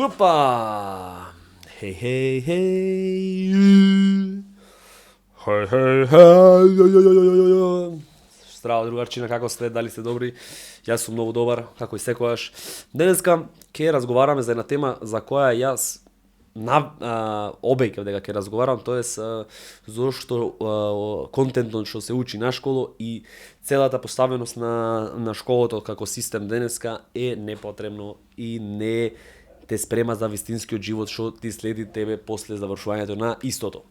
Хупа! Хей, хей, хей! Хей, хей, хей! Здраво, другарчина, како сте? Дали сте добри? Јас сум многу добар, како и секојаш. Денеска ќе разговараме за една тема за која јас обеќав дека ќе разговарам, тоест зошто контентот што се учи на школо и целата поставеност на школото како систем денеска е непотребно и не те спрема за вистинскиот живот што ти следи тебе после завршувањето на истото.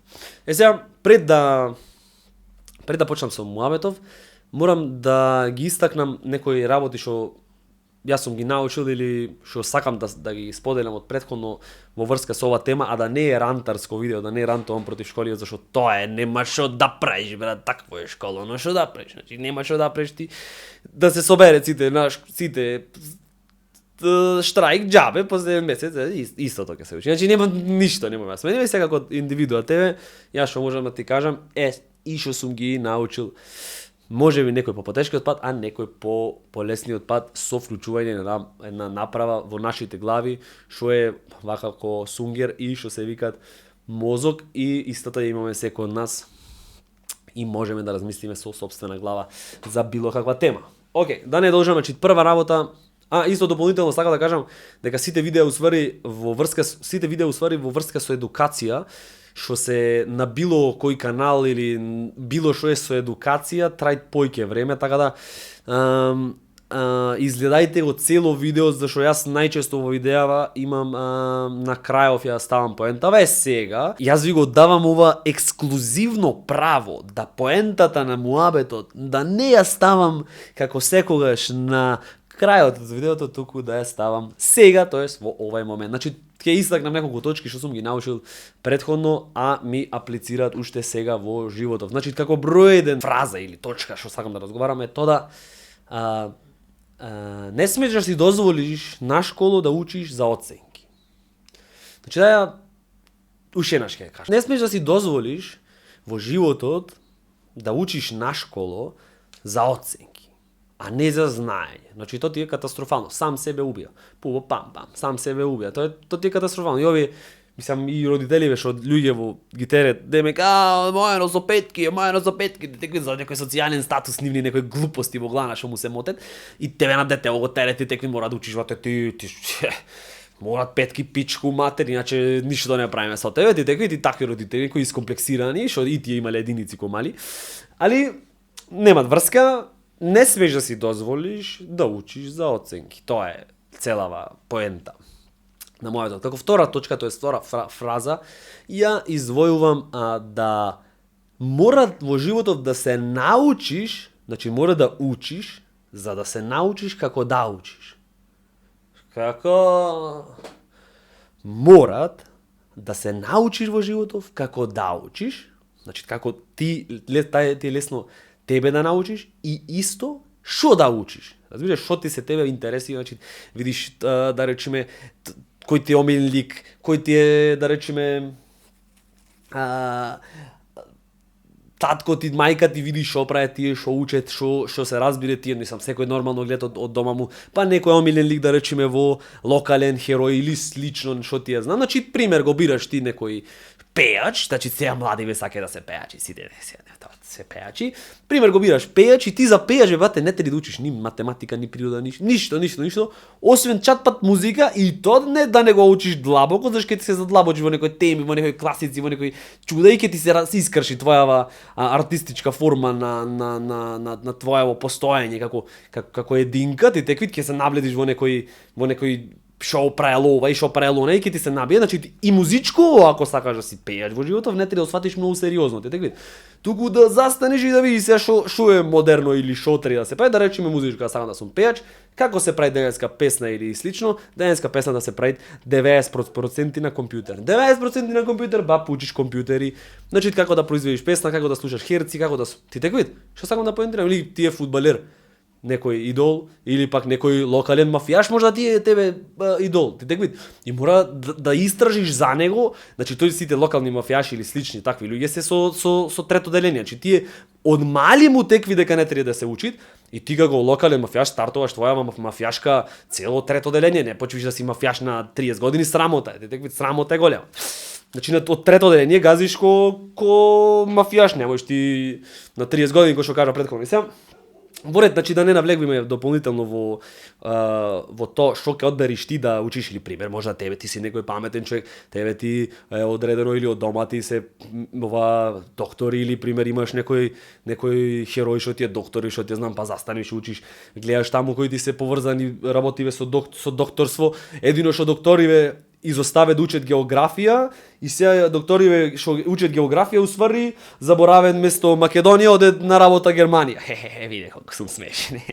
Сега, пред да почнам со муабетов, морам да ги истакнам некои работи што јас сум ги научил или што сакам да ги споделам од претходно во врска со оваа тема, а да не е рантарско видео, да не рантувам против школиот, зашто тоа нема што да правиш, брат, такво е школа, но што да правиш, значи нема што да правиш ти да се собере сите штрајк џабе после месец, истото ќе се учи. Значи нема ништо, нема јас. Мене сега како индивидуа тебе, јас што можам да ти кажам и што сум ги научил. Може би некој по потешкиот пат, а некој по полесниот пат со вклучување на една направа во нашите глави, што е вакако сунгер и што се викат мозок и истата имаме секој од нас и можеме да размислиме со сопствена глава за било каква тема. Океј, да не должам, значи прва работа, исто дополнително сакам да кажам дека сите видеа уствари во врска со едукација, што се на било кој канал или било што е со едукација, трај појќе време, така да изгледајте го цело видео, зашто јас најчесто во видеава имам на крајов ја ставам поентава. Сега, јас ви го давам ова ексклузивно право да поентата на муабетот да не ја ставам како секогаш на крајот од видеото, туку да ја ставам сега, тоест во овај момент. Значи, ќе истакнам неколку точки што сум ги научил претходно, а ми аплицираат уште сега во животот. Значи, како број еден фраза или точка што сакам да разговараме е тоа да не смеш да си дозволиш на школо да учиш за оценки. Значи, да ја уште еднаш ќе кажам. Не смеш да си дозволиш во животот да учиш на школо за оценки, а не за знаење. Значи, тоа ти е катастрофално. Сам себе убија. Пубо пам, сам себе убија. Тоа ти е катастрофално. И овие, мислам, и родителиве што луѓе во ги терет, демек, мојано со петки, текви за некој социјален статус, нивни некои глупости во глана што му се мотет, и тебе на дете го терет, и текви мора да учиш вате ти морат петки пичку матер, иначе ништо не правиме со тебе, ти текви, ти такви родители кои искомплексирани, што и тие имале единици ко мали, али немат врска. Не смеш да си дозволиш да учиш за оценки. Тоа е целава поента на мојот. Како втора точка, тоа е втора фраза, ја извојувам да мора во животот да се научиш, значи мора да учиш за да се научиш како да учиш. Како морат да се научиш во животот како да учиш, значи како ти е лесно тебе да научиш и исто што да учиш. Разбираш, што ти се тебе интереси, значи видиш да речеме кој ти е омилен лик, кој ти е да речеме татко ти, мајка ти, видиш што прават тие, што учат, што се разбира тие, мислам секој нормално гледа од дома му, па некој омилен лик да речеме во локален херој или слично што ти е знам. Значи пример го бираш ти некој пејач, значи сега млади сака да се пејачи, сите се пејачи. Пример го бираш пејач и ти за пејач бате не треба да учиш ни математика, ни природа, ништо, освен чатпат музика и тоа не да не го учиш длабоко, зашто ќе ти се задлабочиш во некои теми, во некои класици, во некои чуда и ќе ти се искрши твојава артистичка форма на твојаво постоење како единка, ти теквит ќе се набледиш во некој шо правело ова и шо правело она и ќе ти се набие, значи и музичко, ако сакаш да си пееш во животот, не треба да сватиш многу сериозно, ти теквит. Туку да застанеш и да видиш се шо е модерно или шо треба да се прави, да речеме музичко, да сакам да сум пејач, како се прави денеска песна или слично, денеска песна да се прави 90% на компјутер. 90% на компјутер, учиш компјутери, значи како да произведиш песна, како да слушаш херци, како да ти теквит. Што сакам да поентирам, или ти е фудбалер, некој идол или пак некој локален мафијаш може да ти е тебе идол, ти теквит. И мора да истражиш за него, значи тој сите локални мафијаши или слични такви луѓе се со трето деление, значи тие од мали му текви дека не треба да се учит И ти како локален мафијаш стартуваш твоја мафијашка цело трето делење, не почваш да си мафијаш на 30 години, срамота е, теквит срамота е голема. Значи на од трето делење газиш ко мафијаш, не можеш ти на 30 години кој што кажа претходно. Сега во ред, значи да не навлегвиме дополнително во тоа што ќе одбериш ти да учиш или пример, можда тебе ти си некој паметен човек, тебе ти е одредено или од дома ти се ова доктори или пример имаш некој херој што ти е доктор и што ти знам па застанеш учиш, гледаш таму кои ти се поврзани работиве со докторство, едино што докториве изоставе да учат географија и сега докториве што учат географија усвари заборавен место Македонија оде на работа Германија. Виде колку сум смешен.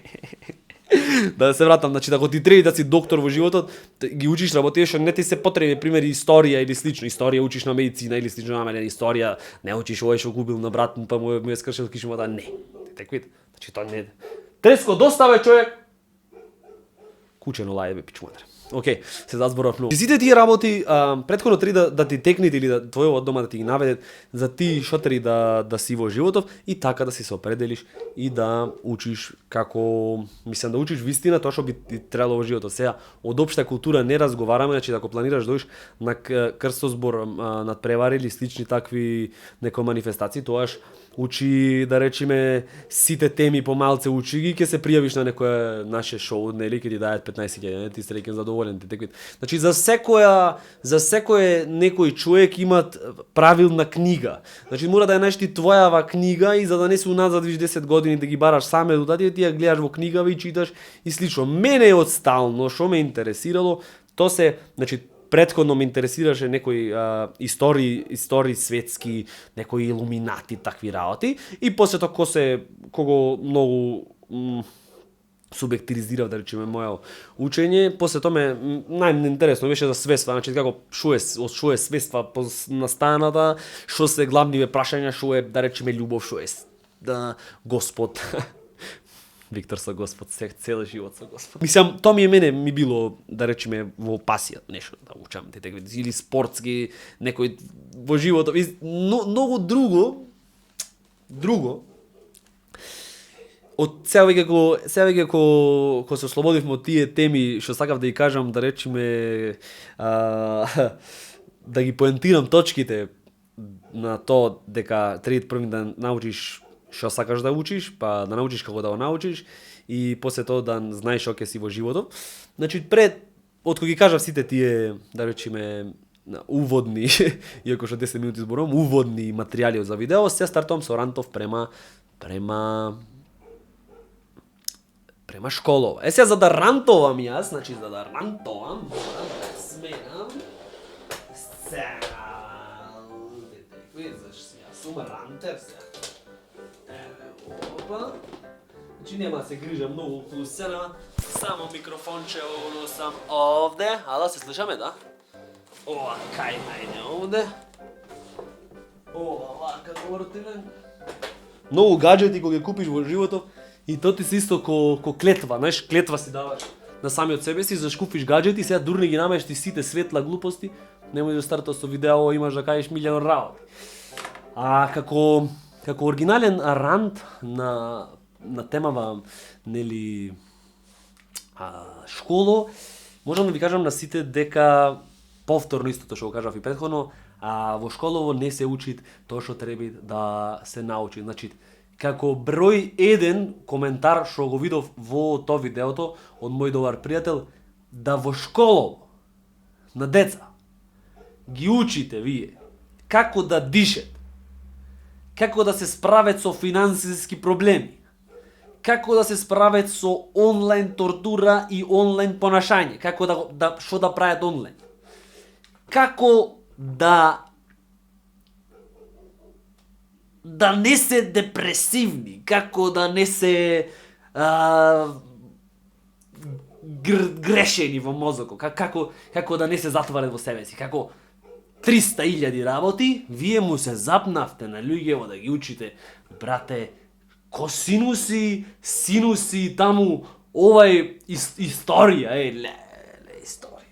Да се вратам, значи ако ти треба да си доктор во животот, ги учиш работи што не ти се потреби, пример историја или слично, историја учиш на медицина или слично, ама не историја, не учиш овој што губил на брат па му е скршил кишмата, не. Теквит. Значи тоа не. Треско доставе човек. Кучено лајбе пичматер. Океј, се зазборав многу. Сите тие работи претходно три да ти текнат или да твојот дома да ти ги наведет за ти што три да си во животов и така да си се определиш и да учиш како мислам да учиш вистина тоа што би ти требало во животот. Сега од општа култура не разговараме, значи ако планираш да дојдеш на крстозбор над превари или слични такви некои манифестации, тоаш учи, да речеме, сите теми помалце учи ги, ќе се пријавиш на некое наше шоу, нели, ќе ти дајат 15.000, ти среќен задоволен, ти теквит. Значи за секој некој човек имат правилна книга. Значи мора да ја најдеш ти твојава книга и за да не се уназад 10 години да ги бараш саме до ти ја гледаш во книгава и читаш и слично. Мене од стално што ме интересирало, то се, значи претходно ме интересираше некои истории светски, некои илуминати, такви работи. И после тоа кого многу субјективизирав, да речеме, мојо учење, после тоа ме најинтересно беше за свества, значи како од што е свества настаната, што се главниве прашања, што е, да речеме, љубов, што е Господ. Виктор со Господ, цел живот со Господ. Мислам, тоа ми било, да речеме, во пасија, нешто да учам, или спортски, некој во животот, многу друго, од сега веќе кога се ослободивме од тие теми, што сакав да ги кажам, да речеме, да ги поентирам точките на тоа дека треба први да научиш што сакаш да учиш, па да научиш како да го научиш и после тоа да знаеш што ќе си во животот. Значи од кога ги кажав сите тие, да речеме, уводни, иако што 10 минути зборувам, уводни материјали за видео, се стартувам со рантов према школова. Сега за да рантовам јас, значи за да рантовам, морам да сменам јас сум рантер сега. Опа. Значи нема се грижа многу околу сцена, само микрофонче носам овде. Ала се слушаме, да? Ова, кај најде овде. Ова, вака гортилен. Многу гаджети кога ги купиш во животот и тоа ти се исто ко клетва, знаеш, клетва си даваш на самиот себе си, за купиш гаджети, сега дурни ги намеш ти сите светла глупости, немој да старташ со видео, имаш да кажеш милион работи. А како оригинален рант на темава, нели, школо, можам да ви кажам на сите дека повторно истото што го кажав и претходно, во школово не се учи тоа што треба да се научи. Значи, како број 1 коментар што го видов во тоа видеото од мој добар пријател, да во школово на деца ги учите вие како да дишат, како да се справат со финансиски проблеми, како да се справат со онлайн тортура и онлайн понашање, како што да прават онлайн, како да не се депресивни, како да не се грешени во мозокот, како да не се затварат во себе си, како 300.000 работи, вие му се запнавте на луѓево да ги учите, брате, косинуси, синуси, таму, овај историја, историја.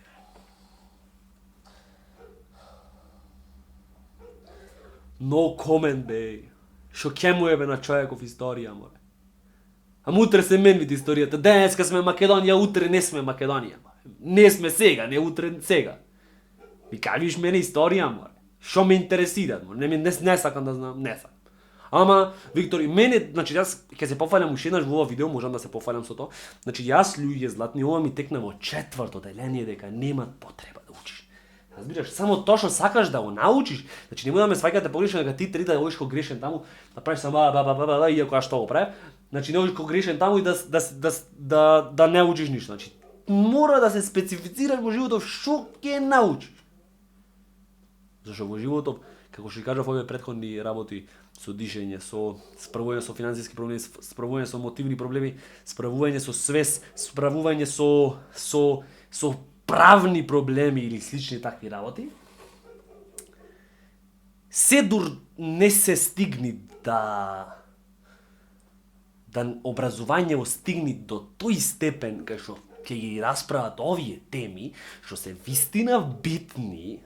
No comment, бе. Шо ќе му ебе на човеков историја, море. Ама утре се менвит историјата. Денеска сме Македонија, утре не сме Македонија. Не сме сега, не утре сега. Ми кажеш мене историја, море. Шо ме интересира, море. Не сакам да знам, не сакам. Ама, Виктор, и мене, значи, јас ќе се пофалям уште еднаш во ова видео, можам да се пофалям со тоа. Значи, јас, луѓе златни, ова ми текна во 4-то деление дека нема потреба да учиш. Разбираш, само тоа што сакаш да го научиш, значи немој да ме сваќате погрешно дека ти треба да одиш ко грешен таму, да правиш само иако јас тоа го правев, значи не одиш ко грешен таму и да не учиш ништо. Значи, мора да се специфицираш во животот што ќе научиш. Зашто во животот, како што кажав овие претходни работи, со дишење, со справување со финансиски проблеми, справување со мотивни проблеми, справување со свест, справување со правни проблеми или слични такви работи, се дур не се стигни да образованието стигни до тој степен кај што ќе ги расправат овие теми, што се вистина битни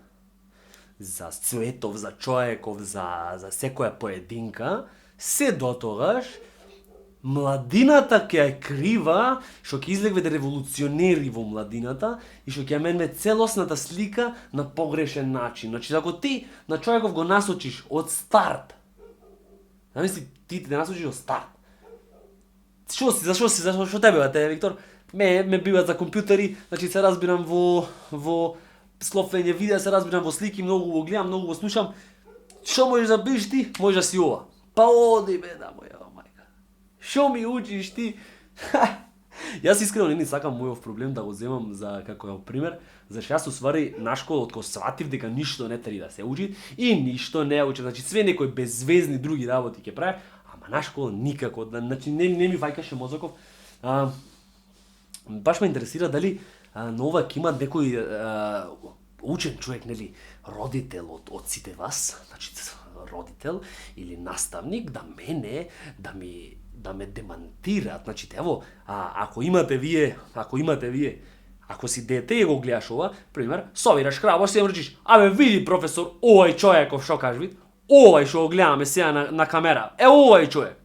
за светов, за човеков, за секоја поединка, се дотогаш младината ќе е крива, што ќе излегве револуционери во младината и што ќе мене целосната слика на погрешен начин. Значи, ако ти на човеков го насочиш од старт, замисли ти те насочиш од старт. Зашо тебе, Виктор? Ме биват за компјутери, значи се разбирам во склопвање видеа, се разбирам во слики, многу го гледам, многу го слушам. Што можеш да бидеш ти? Можеш да си ова. Па оди бе, да моја мајка. Што ми учиш ти? Јас искрено не сакам мојов проблем да го земам за како пример, зашто јас уствари на школа откако сватив дека ништо не треба да се учи и ништо не учам, значи све некои безвезни други работи ќе правев, ама на школа никако, значи не ми вајкаше мозоков. Баш ме интересира дали на ова ќе има некој учен човек, нели, родител од сите вас, значи родител или наставник, да ме демантираат. Значи, ево, ако имате вие, ако си дете и го гледаш ова, пример, собираш краво, си им речиш, абе види професор, овај човеков што кажи, овај што го гледаме сега на камера, овај човек,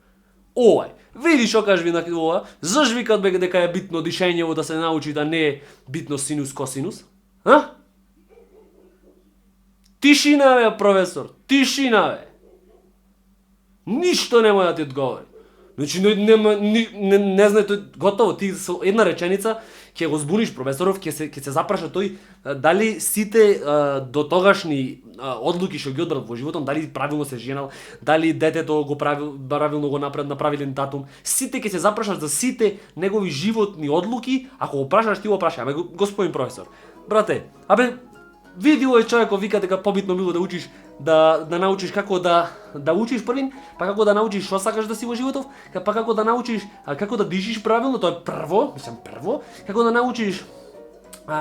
овај, види што кажи на ова, заш викат бе дека е битно дишењево да се научи да не е битно синус косинус, а? Тишина бе, професор, тишина бе. Ништо нема да ти одговори. Значи, не знае тој, готово, ти со една реченица ќе го збуниш професоров, ќе се запраша тој дали сите дотогашни одлуки што ги одбрал во животот, дали правилно се женал, дали детето го правилно го на правилен датум, сите ќе се запрашаш за сите негови животни одлуки, ако го прашаш ти го прашај, аме господин професор, брате, абе види овој човеков вика дека побитно било да учиш да научиш како да учиш првин, па како да научиш што сакаш да си во животов, па како да научиш како да дишиш правилно, тоа е прво, како да научиш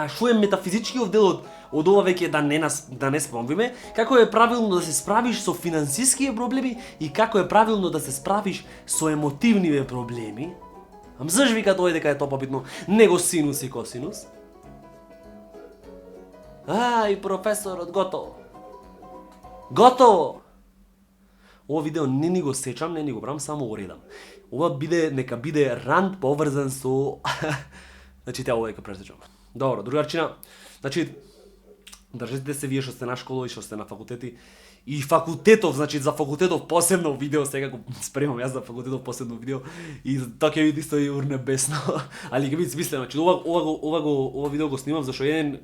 што е метафизичкиот дел од ова веќе да не спомниме, како е правилно да се справиш со финансиските проблеми и како е правилно да се справиш со емотивниве проблеми. Ам заш вика тој дека е тоа побитно, него синус и косинус? И професорот готово. Готово! Ова видео не ни го сечам, не ни го правам, само го редам. Ова нека биде ранд поврзан со... Значи, ова дека пресечам. Добро, другарчина. Значи, држите се вие што сте на школа и што сте на факултети. И факултетов, значи за факултетов посебно видео, сега го спремам јас за факултетов посебно видео и тоа ќе биде исто и урнебесно. Али ќе биде смислено. Значи, ова видео го снимам зашто еден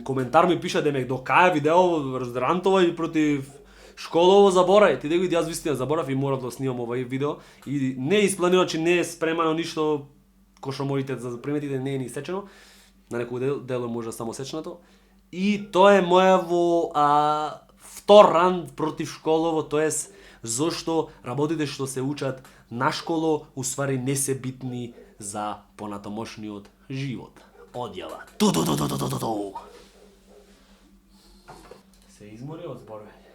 коментар ми пиша дека до кај видео раздрантова и против школово заборај. Ти дека јас вистина заборав и морав да снимам ова видео и не е испланирано, че не е спремано ништо кој што можете да приметите, не е ни сечено. На некој дел е може само сечнато. И тоа е мојаво втор ранд против школово, тоест зошто работите што се учат на школо уствари не се битни за понатамошниот живот. Одјава. Се измори од зборување.